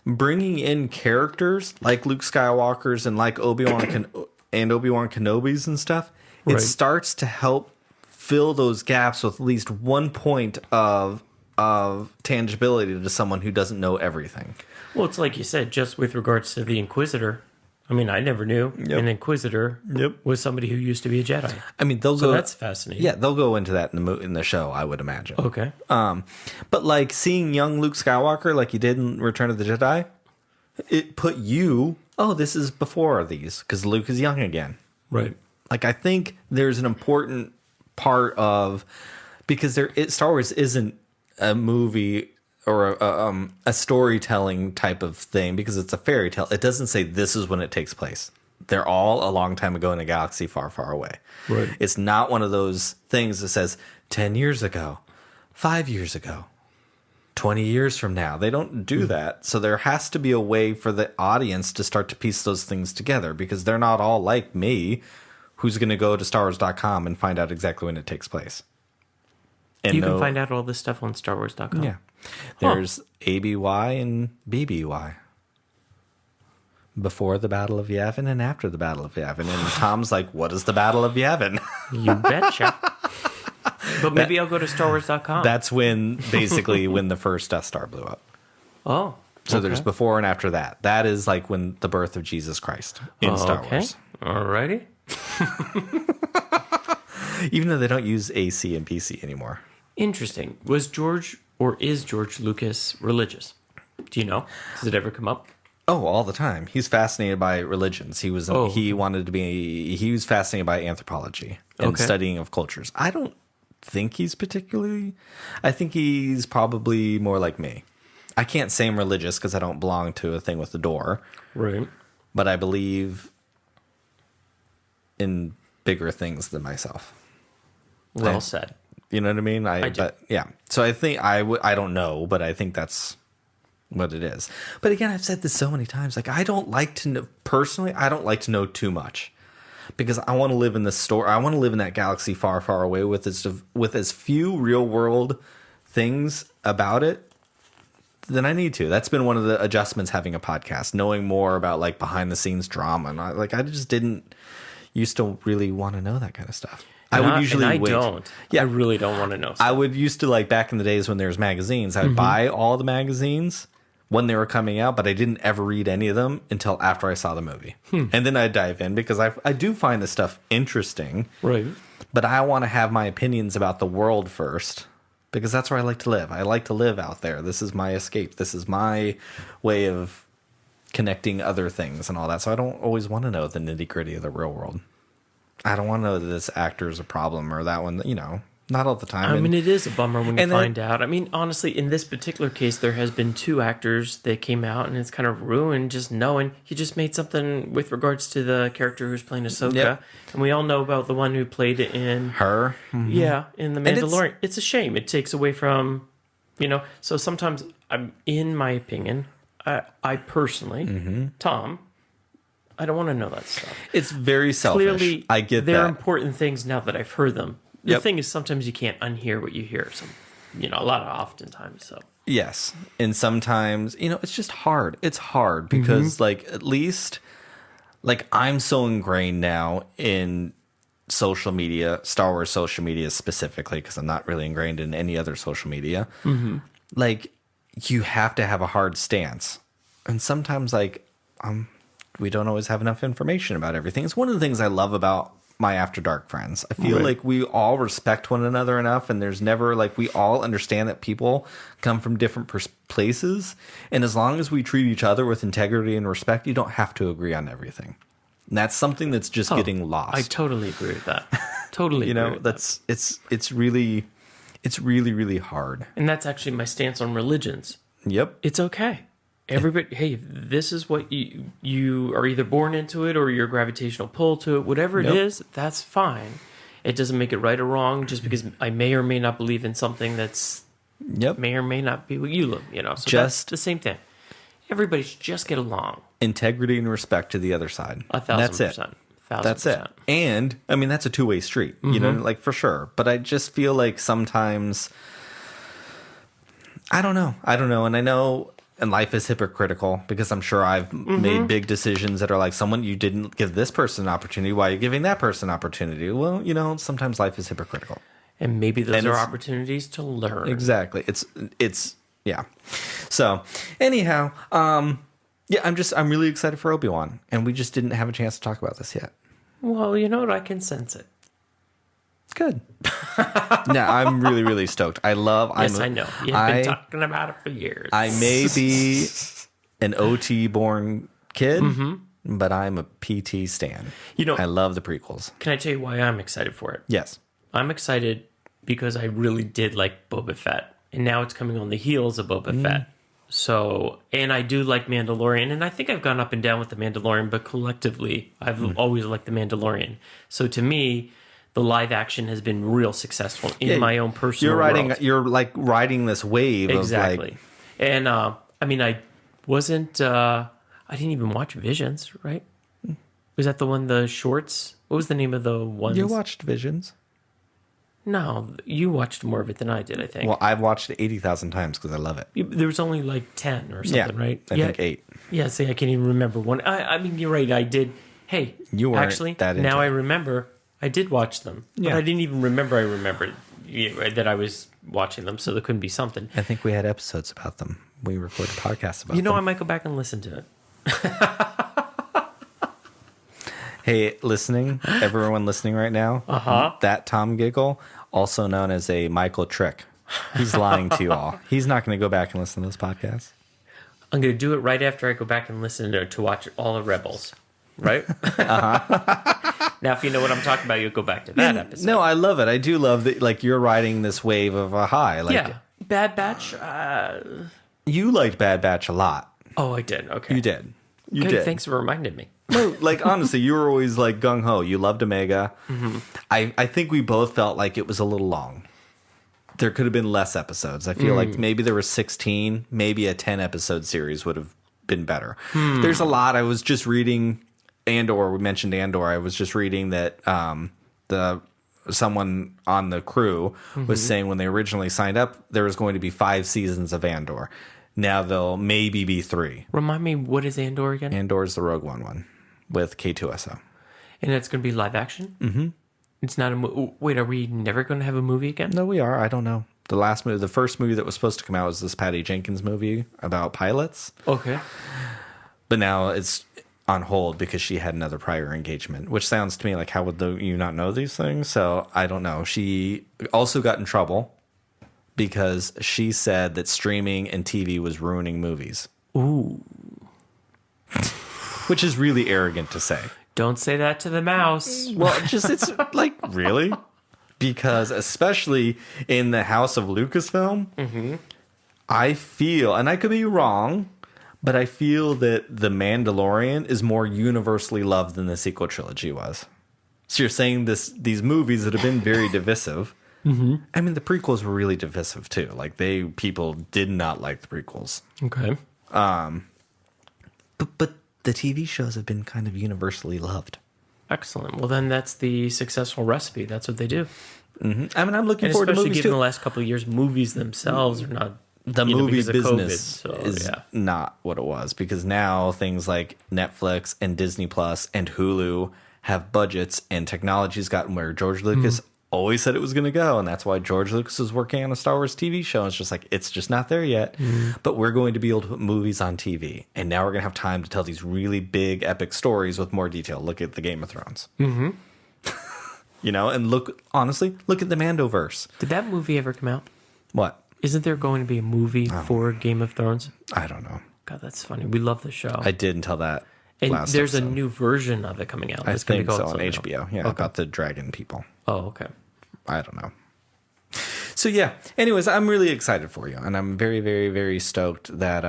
Bringing in characters like Luke Skywalker's and like Obi-Wan and Obi-Wan Kenobi's and stuff, it starts to help fill those gaps with at least one point of tangibility to someone who doesn't know everything. Well, it's like you said, just with regards to the Inquisitor I mean, I never knew an Inquisitor was somebody who used to be a Jedi. I mean, they'll So go. that's fascinating. Yeah, they'll go into that in the show, I would imagine. Okay. But like seeing young Luke Skywalker, like you did in Return of the Jedi, it put you. Oh, this is before these because Luke is young again. Right. Like I think there's an important part of because Star Wars isn't a movie or a storytelling type of thing because it's a fairy tale. It doesn't say this is when it takes place. They're all a long time ago in a galaxy far, far away. Right. It's not one of those things that says 10 years ago, 5 years ago, 20 years from now. They don't do that. So there has to be a way for the audience to start to piece those things together because they're not all like me who's going to go to StarWars.com and find out exactly when it takes place. And you can find out all this stuff on StarWars.com. Yeah. There's ABY and BBY. Before the Battle of Yavin and after the Battle of Yavin. And Tom's like, what is the Battle of Yavin? You betcha. But maybe I'll go to StarWars.com. That's when, basically, when the first Death Star blew up. Oh. So there's before and after that. That is like when the birth of Jesus Christ in Star Wars. Alrighty. Even though they don't use AC and PC anymore. Interesting. Was George or is George Lucas religious? Do you know? Does it ever come up? Oh, all the time. He's fascinated by religions. He was he was fascinated by anthropology and studying of cultures. I don't think he's particularly. I think he's probably more like me. I can't say I'm religious because I don't belong to a thing with a door. Right. But I believe in bigger things than myself. Well said. You know what I mean? I do. But yeah. So I think I don't know, but I think that's what it is. But again, I've said this so many times. Like I don't like to know personally. I don't like to know too much because I want to live in the story. I want to live in that galaxy far, far away with as few real world things about it than I need to. That's been one of the adjustments having a podcast, knowing more about like behind the scenes drama. And I just didn't used to really want to know that kind of stuff. I would usually wait. Don't. Yeah, I really don't want to know stuff. I would used to like back in the days when there was magazines. I would buy all the magazines when they were coming out, but I didn't ever read any of them until after I saw the movie. And then I'd dive in because I do find this stuff interesting. Right. But I want to have my opinions about the world first because that's where I like to live. I like to live out there. This is my escape. This is my way of connecting other things and all that. So I don't always want to know the nitty gritty of the real world. I don't want to know that this actor is a problem or that one, not all the time. I mean, it is a bummer when you find out. I mean, honestly, in this particular case, there has been 2 actors that came out, and it's kind of ruined just knowing he just made something with regards to the character who's playing Ahsoka. Yep. And we all know about the one who played it in... Her? Mm-hmm. Yeah, in The Mandalorian. It's a shame. It takes away from, So sometimes, in my opinion, I personally, Tom... I don't want to know that stuff. It's very selfish. Clearly, I get they're that. important things now that I've heard them. The thing is, sometimes you can't unhear what you hear. A lot of oftentimes. So yes, and sometimes it's just hard. It's hard because at least I'm so ingrained now in social media, Star Wars social media specifically, because I'm not really ingrained in any other social media. You have to have a hard stance, and sometimes we don't always have enough information about everything. It's one of the things I love about my After Dark friends. I feel like we all respect one another enough, and there's never we all understand that people come from different places, and as long as we treat each other with integrity and respect, you don't have to agree on everything. And that's something that's just getting lost. I totally agree with that. Totally, it's really really hard. And that's actually my stance on religions. Yep, it's okay. Everybody, hey, this is what you are either born into it or your gravitational pull to it. Whatever it is, that's fine. It doesn't make it right or wrong just because I may or may not believe in something that's may or may not be what you live. So just that's the same thing. Everybody should just get along. Integrity and respect to the other side. 1,000%. That's it. 1,000%. That's it. And I mean that's a two-way street. For sure. But I just feel like sometimes I don't know, and I know. And life is hypocritical because I'm sure I've made big decisions that are you didn't give this person an opportunity. Why are you giving that person an opportunity? Well, sometimes life is hypocritical. And maybe those are opportunities to learn. Exactly. It's yeah. So anyhow, Yeah, I'm really excited for Obi-Wan, and we just didn't have a chance to talk about this yet. Well, you know what? I can sense it. Good. No, I'm really, really stoked. I know. You've been talking about it for years. I may be an OT-born kid, but I'm a PT stan. I love the prequels. Can I tell you why I'm excited for it? Yes. I'm excited because I really did like Boba Fett, and now it's coming on the heels of Boba Fett. So, and I do like Mandalorian, and I think I've gone up and down with the Mandalorian, but collectively, I've always liked the Mandalorian. So to me, the live action has been real successful in my own personal world. You're like riding this wave exactly. of like... And I mean, I wasn't, I didn't even watch Visions, right? Was that the shorts? What was the name of the ones? You watched Visions? No, you watched more of it than I did, I think. Well, I've watched it 80,000 times because I love it. There was only like 10 or something, right? I think 8. Yeah, see, I can't even remember one. I mean, you're right, I did. Hey, you weren't actually, that now I remember, I did watch them. Yeah. But I didn't even remember I remembered that I was watching them, so there couldn't be something. I think we had episodes about them. We recorded podcasts about them. I might go back and listen to it. Hey, everyone listening right now, that Tom giggle, also known as a Michael trick. He's lying to you all. He's not going to go back and listen to this podcast. I'm going to do it right after I go back and listen to watch all the Rebels, right? Now, if you know what I'm talking about, you'll go back to that episode. No, I love it. I do love that. Like, you're riding this wave of a high. Like, yeah, Bad Batch. You liked Bad Batch a lot. Oh, I did. Okay, you did. You Good, did. Thanks for reminding me. No, like, honestly, you were always like gung ho. You loved Omega. I think we both felt like it was a little long. There could have been less episodes. I feel like maybe there were 16. Maybe a 10 episode series would have been better. There's a lot. I was just reading Andor. We mentioned Andor. I was just reading that someone on the crew was saying when they originally signed up, there was going to be 5 seasons of Andor. Now there'll maybe be 3. Remind me, what is Andor again? Andor is the Rogue One with K2SO. And it's going to be live action? Mm-hmm. It's not a movie. Wait, are we never going to have a movie again? No, we are. I don't know. The first movie that was supposed to come out was this Patty Jenkins movie about pilots. Okay. But now it's on hold because she had another prior engagement, which sounds to me like, how would you not know these things? So I don't know. She also got in trouble because she said that streaming and TV was ruining movies. Ooh. Which is really arrogant to say. Don't say that to the mouse. Well, it's like, really? Because especially in the house of Lucasfilm, I feel, and I could be wrong, but I feel that The Mandalorian is more universally loved than the sequel trilogy was. So you're saying these movies that have been very divisive. I mean, the prequels were really divisive too. Like people did not like the prequels. Okay. But the TV shows have been kind of universally loved. Excellent. Well, then that's the successful recipe. That's what they do. I mean, I'm looking forward to movies especially given the last couple of years, movies themselves are not. The movie business COVID, is not what it was, because now things like Netflix and Disney Plus and Hulu have budgets, and technology's gotten where George Lucas always said it was going to go, and that's why George Lucas is working on a Star Wars TV show. It's just like, it's just not there yet, but we're going to be able to put movies on TV, and now we're going to have time to tell these really big, epic stories with more detail. Look at the Game of Thrones. And look at the Mandoverse. Did that movie ever come out? What? Isn't there going to be a movie for Game of Thrones? I don't know. God, that's funny. We love the show. I did until that. And last there's episode. a new version of it coming out. I think so, on something HBO. else. Yeah, Okay. about the dragon people. Oh, okay. I don't know. So yeah. Anyways, I'm really excited for you, and I'm very, very, very stoked that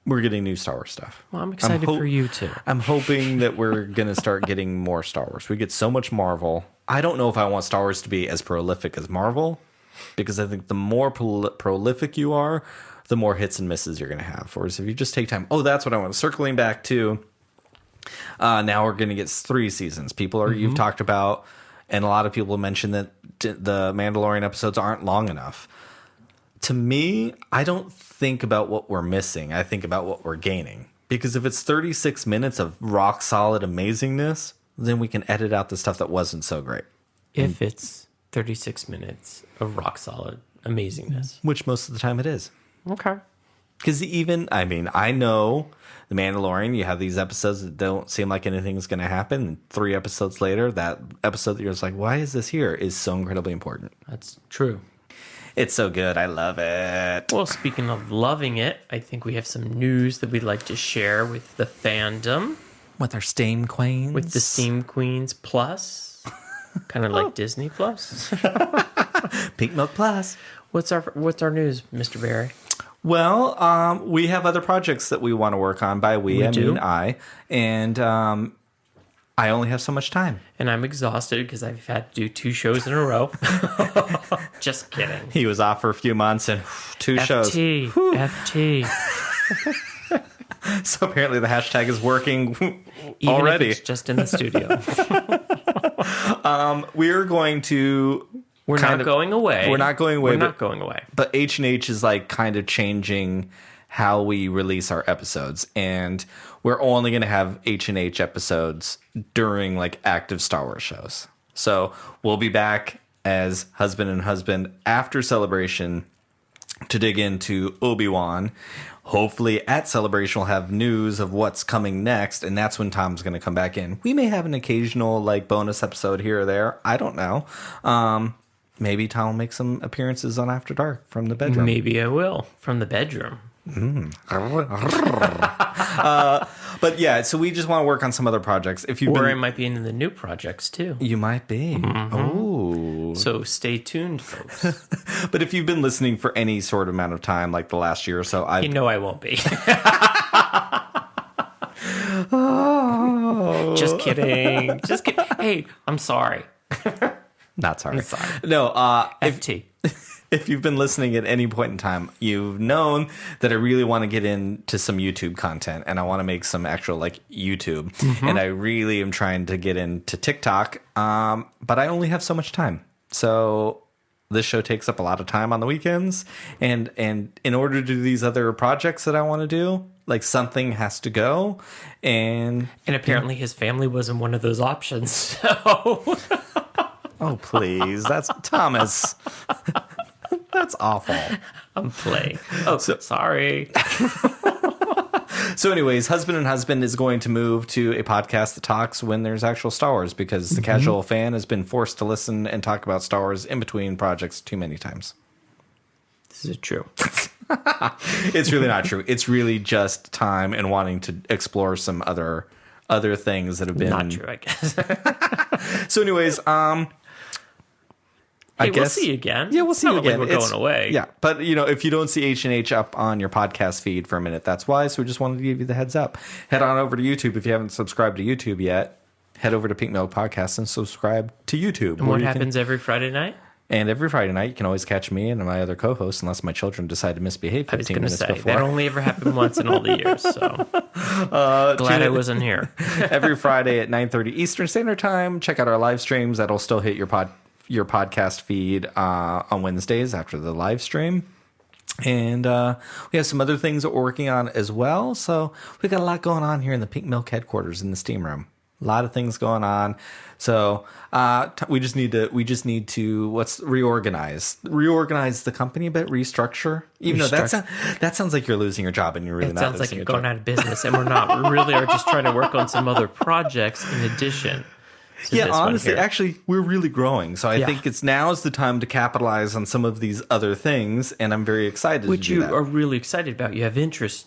we're getting new Star Wars stuff. Well, I'm excited for you too. I'm hoping that we're gonna start getting more Star Wars. We get so much Marvel. I don't know if I want Star Wars to be as prolific as Marvel, because I think the more prolific you are, the more hits and misses you're going to have. Whereas if you just take time, that's what I want. Circling back to, now we're going to get 3 seasons. You've talked about, and a lot of people mentioned that the Mandalorian episodes aren't long enough. To me, I don't think about what we're missing. I think about what we're gaining. Because if it's 36 minutes of rock solid amazingness, then we can edit out the stuff that wasn't so great. If it's 36 minutes of rock solid amazingness. Which most of the time it is. Okay. Because I know The Mandalorian, you have these episodes that don't seem like anything's going to happen. And 3 episodes later, that episode that you're just like, why is this here, is so incredibly important. That's true. It's so good. I love it. Well, speaking of loving it, I think we have some news that we'd like to share with the fandom. With our Steam Queens. With the Steam Queens Plus. Kind of like Disney Plus. Pink Milk Plus. What's our news, Mr. Barry? Well, we have other projects that we want to work on. By we I mean I. And I only have so much time. And I'm exhausted because I've had to do 2 shows in a row. Just kidding. He was off for a few months and 2 shows. FT. So apparently the hashtag is working Even already. If it's just in the studio. We're going to... We're not going away. We're not going away. We're not going away. But H&H is like kind of changing how we release our episodes. And we're only going to have H&H episodes during like active Star Wars shows. So we'll be back as husband and husband after Celebration to dig into Obi-Wan. Hopefully at Celebration we'll have news of what's coming next, and that's when Tom's going to come back in. We may have an occasional like bonus episode here or there. I don't know. Maybe Tom will make some appearances on After Dark from the bedroom. Maybe I will from the bedroom. But yeah, so we just want to work on some other projects. I might be into the new projects too. You might be. Mm-hmm. Oh. So stay tuned, folks. But if you've been listening for any sort of amount of time, like the last year or so, I won't be. Just kidding. Hey, I'm sorry. Not sorry. I'm sorry. No, FT. If you've been listening at any point in time, you've known that I really want to get into some YouTube content, and I want to make some actual like YouTube. Mm-hmm. And I really am trying to get into TikTok, but I only have so much time. So this show takes up a lot of time on the weekends, and in order to do these other projects that I want to do, like something has to go. And apparently his family wasn't one of those options. So oh please, that's Thomas. That's awful. I'm playing. Oh, sorry. So anyways, Husband and Husband is going to move to a podcast that talks when there's actual Star Wars, because the casual fan has been forced to listen and talk about Star Wars in between projects too many times. This is true. It's really not true. It's really just time and wanting to explore some other things that have been... Not true, I guess. So anyways, I guess we'll see you again. Yeah, we'll see you again. Like we're going away. Yeah, but if you don't see H&H up on your podcast feed for a minute, that's why. So we just wanted to give you the heads up. Head on over to YouTube if you haven't subscribed to YouTube yet. Head over to Pink Milk Podcast and subscribe to YouTube. And what happens every Friday night? And every Friday night, you can always catch me and my other co-hosts, unless my children decide to misbehave 15 minutes before. That only ever happened once in all the years. So glad I wasn't here. Every Friday at 9:30 Eastern Standard Time. Check out our live streams. That'll still hit your podcast feed on Wednesdays after the live stream. And we have some other things that we're working on as well. So we got a lot going on here in the Pink Milk headquarters in the steam room. A lot of things going on. So we just need to reorganize the company a bit, restructure. Even though that sounds like you're losing your job and you're really not. It sounds like you're going out of business, and we're not. We really are just trying to work on some other projects in addition. Yeah, honestly, actually, we're really growing. So I think now's the time to capitalize on some of these other things, and I'm very excited Which to do that. you are really excited about. You have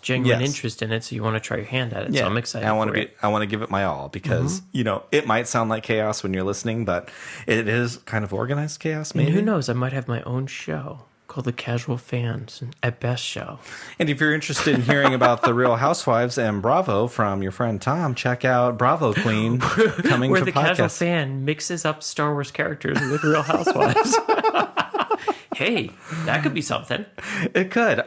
genuine interest in it, so you want to try your hand at it. Yeah. So I'm excited I want to give it my all, because, it might sound like chaos when you're listening, but it is kind of organized chaos, maybe. And who knows, I might have my own show called The Casual Fans at Best Show. And if you're interested in hearing about The Real Housewives and Bravo from your friend Tom, check out Bravo Queen coming where to the podcast. Casual Fan mixes up Star Wars characters with Real Housewives. Hey, that could be something. It could.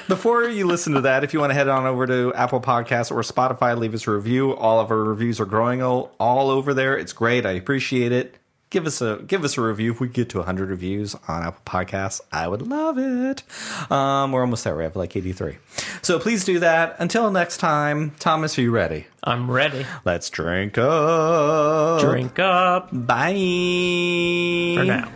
Before you listen to that, if you want to head on over to Apple Podcasts or Spotify, leave us a review. All of our reviews are growing all over there. It's great. I appreciate it. Give us a review. If we get to 100 reviews on Apple Podcasts, I would love it. We're almost there. We have like 83. So please do that. Until next time, Thomas, are you ready? I'm ready. Let's drink up. Drink up. Bye. For now.